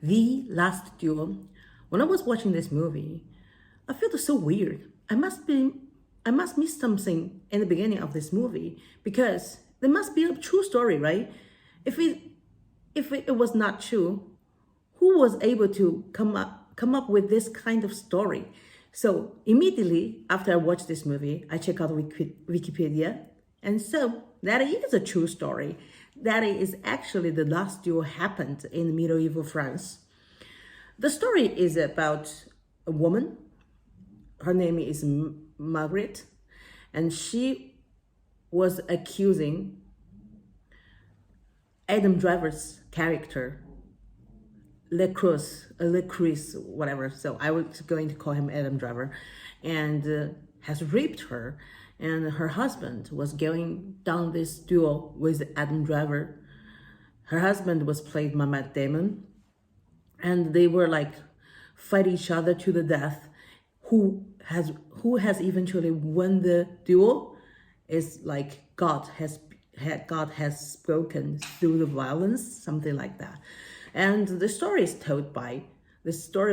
The Last Duel. When I was watching this movie, I felt so weird. I must miss something in the beginning of this movie because there must be a true story, right? If it if it was not true, who was able to come up with this kind of story? So immediately after I watched this movie, I check out Wikipedia, and so that is a true story. That is actually the last duel happened in medieval France. The story is about a woman. Her name is Margaret, and she was accusing Adam Driver's character Lecruz, whatever. So I was going to call him Adam Driver, and has raped her. And her husband was going down this duel with Adam Driver. Her husband was played by Matt Damon, and they were like fight each other to the death. Who has eventually won the duel is like God has spoken through the violence, something like that. And the story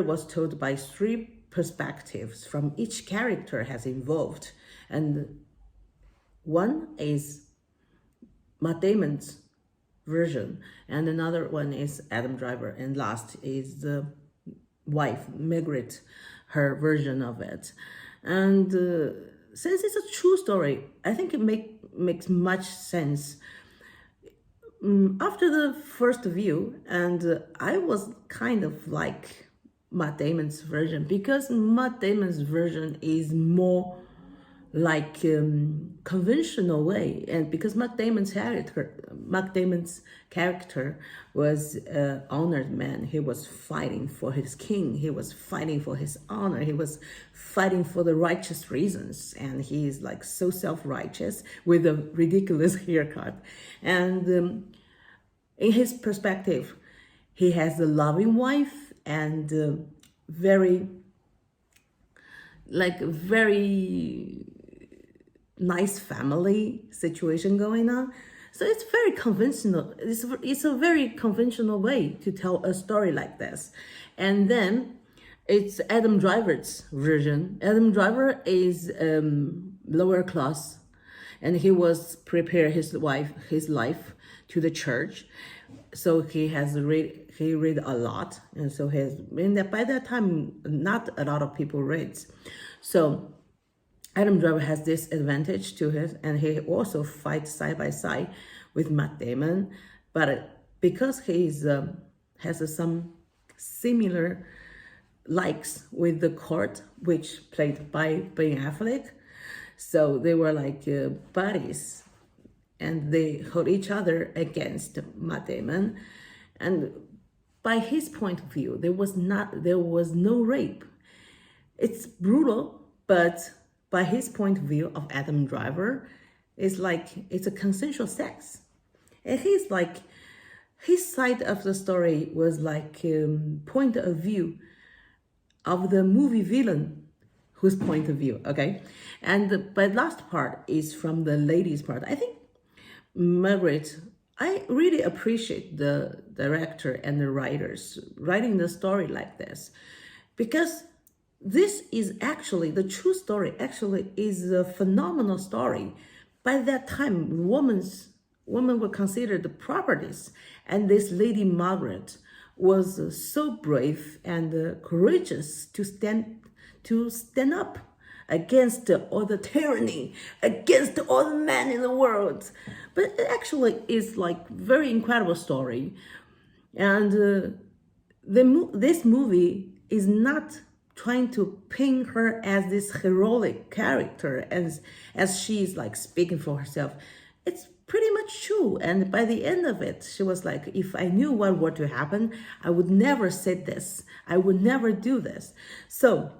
was told by three perspectives from each character has involved. And one is Matt Damon's version, and another one is Adam Driver, and last is the wife, Margaret, her version of it. And since it's a true story, I think it makes much sense. After the first view, and I was kind of like Matt Damon's version because Matt Damon's version is more like conventional way, and because Matt Damon's character was an honored man. He was fighting for his king. He was fighting for his honor. He was fighting for the righteous reasons, and he is like so self-righteous with a ridiculous haircut. And in his perspective, he has a loving wife and very nice family situation going on. So it's very conventional. It's a very conventional way to tell a story like this. And then it's Adam Driver's version. Adam Driver is lower class, and he was prepare his life to the church. So he read a lot, and so by that time not a lot of people read. So Adam Driver has this advantage to his, and he also fights side by side with Matt Damon, but because has some similar likes with the court, which played by Ben Affleck, so they were like buddies, and they hold each other against Matt Damon, and by his point of view, there was no rape. It's brutal, but by his point of view of Adam Driver, it's like it's a consensual sex. And he's like, his side of the story was like point of view of the movie villain, whose point of view, okay? And the last part is from the ladies' part. I think Margaret, I really appreciate the director and the writers writing the story like this, because this is actually the true story. Actually, is a phenomenal story. By that time, women were considered the properties, and this lady Margaret was so brave and courageous to stand up against all the tyranny, against all the men in the world. But it actually is like very incredible story, and this movie is not trying to paint her as this heroic character as she's like speaking for herself. It's pretty much true. And by the end of it, she was like, if I knew what were to happen, I would never say this. I would never do this. So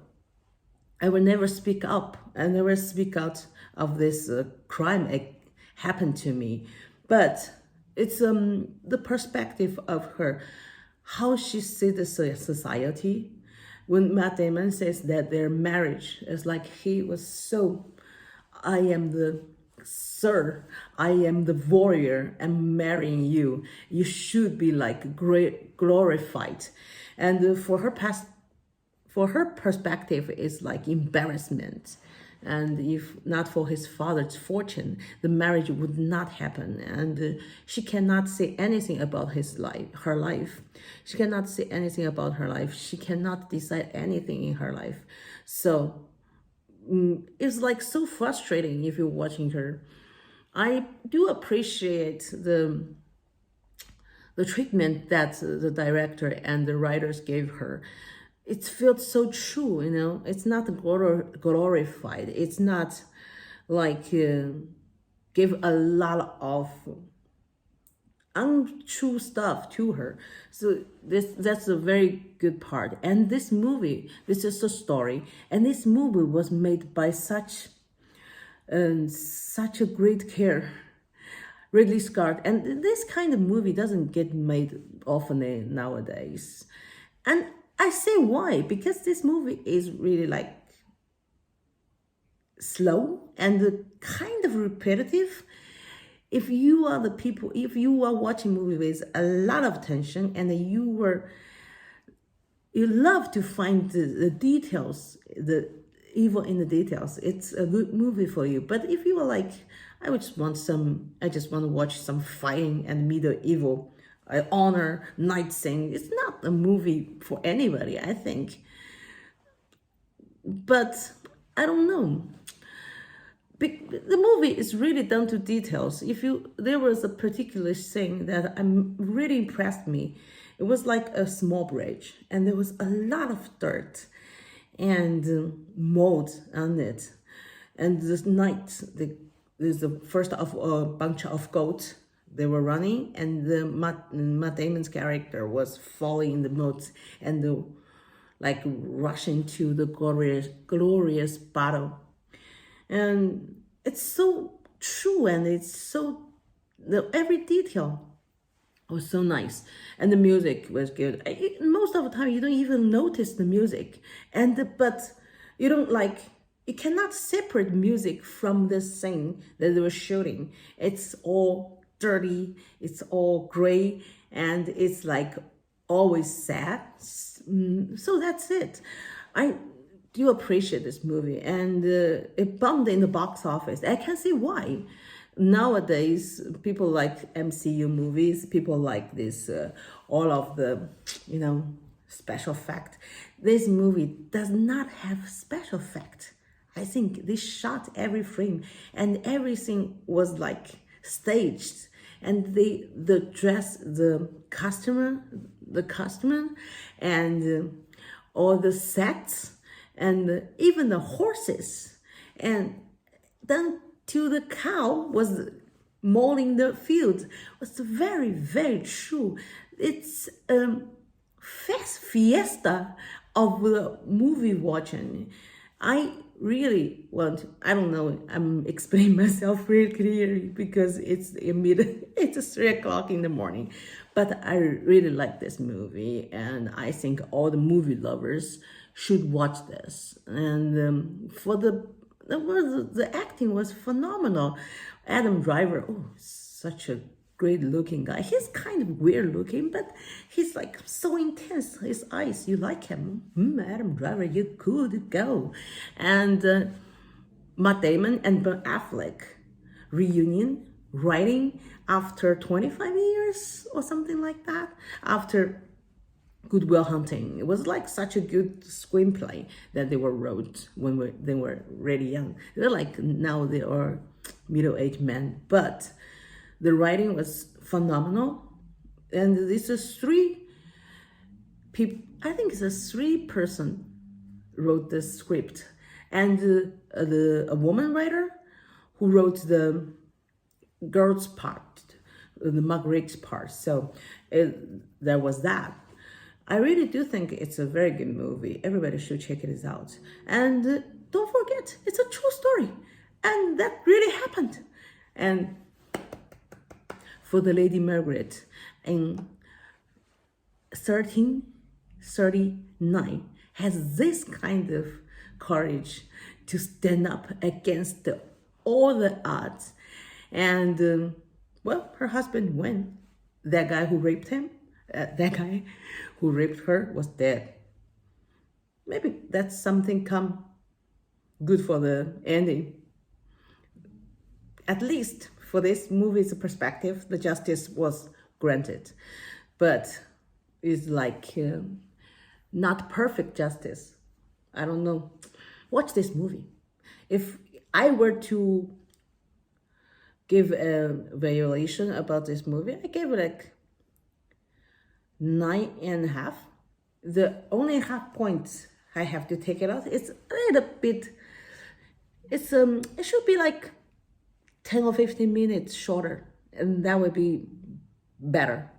I will never speak up. I never speak out of this crime happened to me. But it's the perspective of her, how she sees the society. When Matt Damon says that their marriage is like he was so, I am the sir, I am the warrior. I'm marrying you. You should be like great glorified. And for her perspective, is like embarrassment. And if not for his father's fortune, the marriage would not happen. And she cannot say anything about her life. She cannot say anything about her life. She cannot decide anything in her life. So it's like so frustrating if you're watching her. I do appreciate the treatment that the director and the writers gave her. It feels so true, you know. It's not glorified. It's not like give a lot of untrue stuff to her. So that's a very good part. And this is a story, and this movie was made by such a great care, Ridley Scott. And this kind of movie doesn't get made often nowadays. And I say why, because this movie is really like slow and kind of repetitive. If you are watching movie with a lot of tension, and you love to find the details, the evil in the details, it's a good movie for you. But if you are like, I just want to watch some fighting and medieval honor night thing, it's not a movie for anybody, I think. But I don't know. The movie is really down to details. There was a particular thing that really impressed me. It was like a small bridge, and there was a lot of dirt and mold on it. And this night, there's the first of a bunch of goats. They were running, and Matt Damon's character was falling in the mold and like rushing to the glorious battle. And it's so true, and every detail was so nice, and the music was good. Most of the time, you don't even notice the music, but you cannot separate music from the scene that they were shooting. It's all dirty, it's all gray, and it's like always sad. So that's it. I do appreciate this movie, and it bombed in the box office. I can see why. Nowadays, people like MCU movies, people like this, all of the, special effect. This movie does not have special effect. I think they shot every frame, and everything was like staged. And the dress, the costume, and all the sets, and even the horses, and then to the cow was mowing the field, was very, very true. It's fiesta of the movie watching. I really I don't know, I'm explaining myself really clearly because it's 3 o'clock in the morning, but I really like this movie, and I think all the movie lovers should watch this. And for the acting was phenomenal. Adam Driver, such a great looking guy. He's kind of weird looking, but he's like so intense. His eyes, you like him. Adam Driver, you could go. And Matt Damon and Ben Affleck reunion, writing after 25 years or something like that, after Good Will Hunting. It was like such a good screenplay that they wrote when they were really young. They're like, now they are middle-aged men, but the writing was phenomenal. And this is 3 people, I think it's a 3-person wrote the script, and a woman writer who wrote the girl's part, the Marguerite's part. So there was that. I really do think it's a very good movie. Everybody should check it out. And don't forget, it's a true story. And that really happened. And for the Lady Margaret in 1339 has this kind of courage to stand up against the all the odds. And well, her husband won. That guy who raped him, that guy who raped her was dead. Maybe that's something come good for the ending. At least for this movie's perspective, the justice was granted. But it's like not perfect justice. I don't know. Watch this movie. If I were to give a valuation about this movie, I gave it like 9.5. The only half points I have to take it out, it's a little bit, it should be like 10 or 15 minutes shorter, and that would be better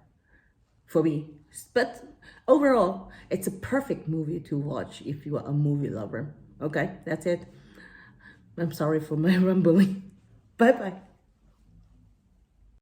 for me. But overall, it's a perfect movie to watch if you are a movie lover. Okay, that's it. I'm sorry for my rambling. Bye bye.